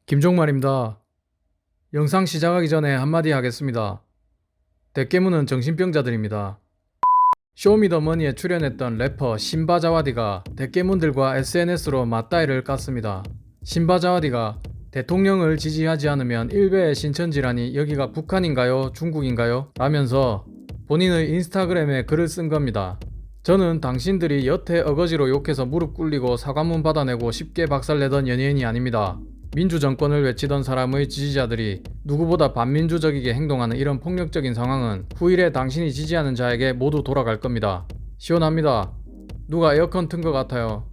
김종말입니다. 영상 시작하기 전에 한마디 하겠습니다. 대깨문은 정신병자들입니다. 쇼미더머니에 출연했던 래퍼 신바자와디가 대깨문들과 SNS로 맞다이를 깠습니다. 신바자와디가 대통령을 지지하지 않으면 일베의 신천지라니 여기가 북한인가요? 중국인가요? 라면서 본인의 인스타그램에 글을 쓴 겁니다. 저는 당신들이 여태 어거지로 욕해서 무릎 꿇리고 사과문 받아내고 쉽게 박살내던 연예인이 아닙니다. 민주정권을 외치던 사람의 지지자들이 누구보다 반민주적이게 행동하는 이런 폭력적인 상황은 후일에 당신이 지지하는 자에게 모두 돌아갈 겁니다. 시원합니다. 누가 에어컨 튼 것 같아요.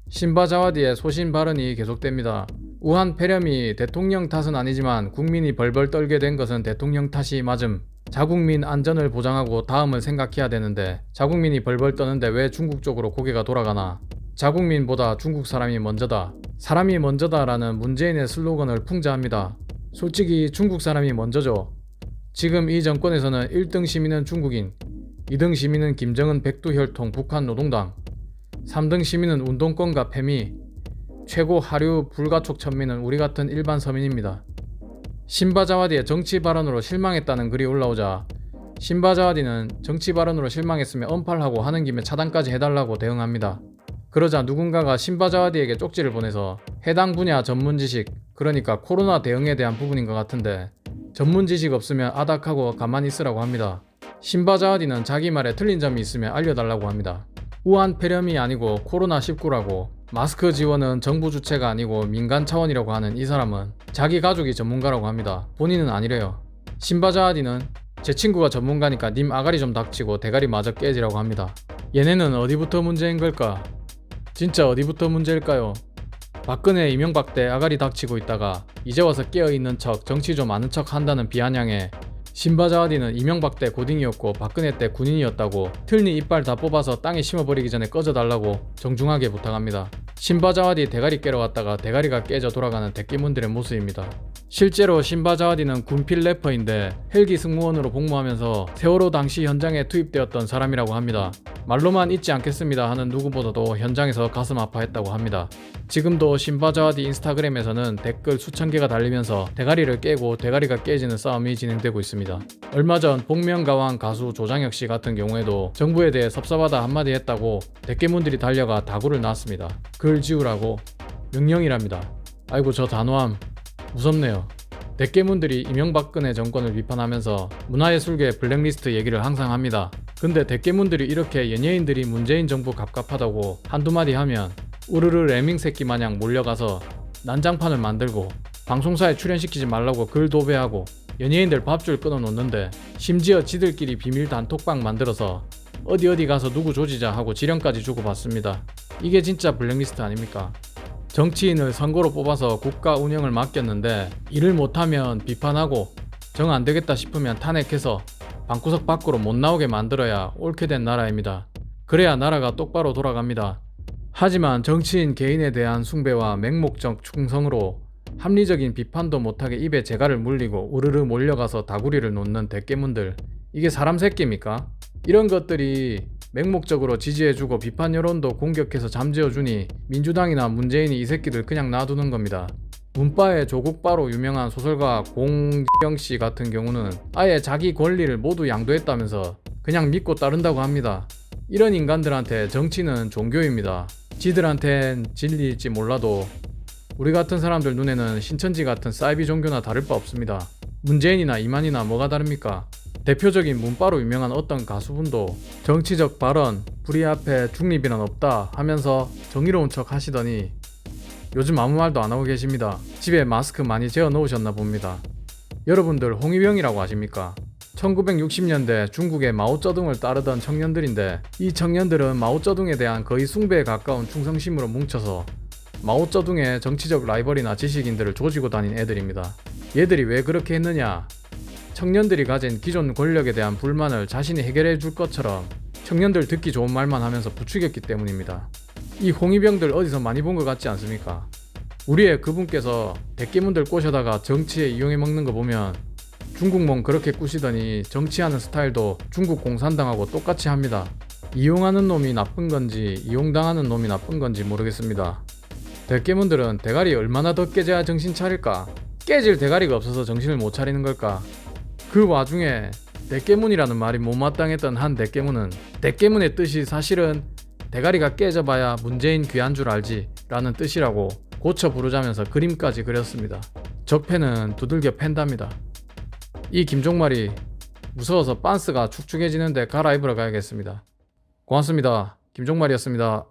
신바자와디의 소신 발언이 계속됩니다. 우한 폐렴이 대통령 탓은 아니지만 국민이 벌벌 떨게 된 것은 대통령 탓이 맞음. 자국민 안전을 보장하고 다음을 생각해야 되는데 자국민이 벌벌 떠는데 왜 중국 쪽으로 고개가 돌아가나. 자국민보다 중국 사람이 먼저다. 사람이 먼저다라는 문재인의 슬로건을 풍자합니다. 솔직히 중국 사람이 먼저죠. 지금 이 정권에서는 1등 시민은 중국인, 2등 시민은 김정은 백두혈통 북한 노동당, 3등 시민은 운동권과 패미, 최고 하류 불가촉 천민은 우리 같은 일반 서민입니다. 신바자와디의 정치 발언으로 실망했다는 글이 올라오자 신바자와디는 정치 발언으로 실망했으면 언팔하고 하는 김에 차단까지 해달라고 대응합니다. 그러자 누군가가 신바자와디에게 쪽지를 보내서 해당 분야 전문 지식, 그러니까 코로나 대응에 대한 부분인 것 같은데 전문 지식 없으면 아닥하고 가만히 있으라고 합니다. 신바자와디는 자기 말에 틀린 점이 있으면 알려달라고 합니다. 우한 폐렴이 아니고 코로나19라고, 마스크 지원은 정부 주체가 아니고 민간 차원이라고 하는 이 사람은 자기 가족이 전문가라고 합니다. 본인은 아니래요. 신바자와디는 제 친구가 전문가니까 님 아가리 좀 닥치고 대가리 마저 깨지라고 합니다. 얘네는 어디부터 문제인 걸까? 진짜 어디부터 문제일까요? 박근혜 이명박 때 아가리 닥치고 있다가 이제 와서 깨어있는 척 정치 좀 아는 척 한다는 비아냥에 신바자와디는 이명박 때 고딩이었고 박근혜 때 군인이었다고 틀니 이빨 다 뽑아서 땅에 심어버리기 전에 꺼져달라고 정중하게 부탁합니다. 신바자와디 대가리 깨러 왔다가 대가리가 깨져 돌아가는 대깨문들의 모습입니다. 실제로 신바자와디는 군필 래퍼인데 헬기 승무원으로 복무하면서 세월호 당시 현장에 투입되었던 사람이라고 합니다. 말로만 잊지 않겠습니다 하는 누구보다도 현장에서 가슴 아파했다고 합니다. 지금도 신바자와디 인스타그램에서는 댓글 수천 개가 달리면서 대가리를 깨고 대가리가 깨지는 싸움이 진행되고 있습니다. 얼마 전 복면가왕 가수 조장혁 씨 같은 경우에도 정부에 대해 섭섭하다 한마디 했다고 대깨문들이 달려가 다구를 놨습니다. 글 지우라고 명령이랍니다. 아이고 저 단호함 무섭네요. 대깨문들이 이명박근혜 정권을 비판하면서 문화예술계 블랙리스트 얘기를 항상 합니다. 근데 대깨문들이 이렇게 연예인들이 문재인 정부 갑갑하다고 한두 마디 하면 우르르 레밍 새끼 마냥 몰려가서 난장판을 만들고 방송사에 출연시키지 말라고 글 도배하고 연예인들 밥줄 끊어놓는데 심지어 지들끼리 비밀 단톡방 만들어서 어디 가서 누구 조지자 하고 지령까지 주고받습니다. 이게 진짜 블랙리스트 아닙니까? 정치인을 선거로 뽑아서 국가 운영을 맡겼는데 일을 못하면 비판하고 정 안되겠다 싶으면 탄핵해서 방구석 밖으로 못 나오게 만들어야 옳게 된 나라입니다. 그래야 나라가 똑바로 돌아갑니다. 하지만 정치인 개인에 대한 숭배와 맹목적 충성으로 합리적인 비판도 못하게 입에 재갈을 물리고 우르르 몰려가서 다구리를 놓는 대깨문들, 이게 사람 새끼입니까? 이런 것들이 맹목적으로 지지해주고 비판 여론도 공격해서 잠재워주니 민주당이나 문재인이 이 새끼들 그냥 놔두는 겁니다. 문바의 조국바로 유명한 소설가 공병씨 같은 경우는 아예 자기 권리를 모두 양도했다면서 그냥 믿고 따른다고 합니다. 이런 인간들한테 정치는 종교입니다. 지들한텐 진리일지 몰라도 우리 같은 사람들 눈에는 신천지 같은 사이비 종교나 다를 바 없습니다. 문재인이나 이만희나 뭐가 다릅니까? 대표적인 문바로 유명한 어떤 가수분도 정치적 발언, 불의 앞에 중립이란 없다 하면서 정의로운 척 하시더니 요즘 아무 말도 안 하고 계십니다. 집에 마스크 많이 재워 놓으셨나 봅니다. 여러분들 홍위병이라고 아십니까? 1960년대 중국의 마오쩌둥을 따르던 청년들인데 이 청년들은 마오쩌둥에 대한 거의 숭배에 가까운 충성심으로 뭉쳐서 마오쩌둥의 정치적 라이벌이나 지식인들을 조지고 다닌 애들입니다. 얘들이 왜 그렇게 했느냐? 청년들이 가진 기존 권력에 대한 불만을 자신이 해결해 줄 것처럼 청년들 듣기 좋은 말만 하면서 부추겼기 때문입니다. 이 홍위병들 어디서 많이 본 것 같지 않습니까? 우리의 그분께서 대깨문들 꼬셔다가 정치에 이용해 먹는 거 보면 중국몽 그렇게 꾸시더니 정치하는 스타일도 중국 공산당하고 똑같이 합니다. 이용하는 놈이 나쁜 건지 이용당하는 놈이 나쁜 건지 모르겠습니다. 대깨문들은 대가리 얼마나 더 깨져야 정신 차릴까? 깨질 대가리가 없어서 정신을 못 차리는 걸까? 그 와중에 대깨문이라는 말이 못마땅했던 한 대깨문은 대깨문의 뜻이 사실은 대가리가 깨져봐야 문재인 귀한 줄 알지 라는 뜻이라고 고쳐 부르자면서 그림까지 그렸습니다. 적폐는 두들겨 팬답니다. 이 김종말이 무서워서 빤스가 축축해지는데 갈아입으러 가야겠습니다. 고맙습니다. 김종말이었습니다.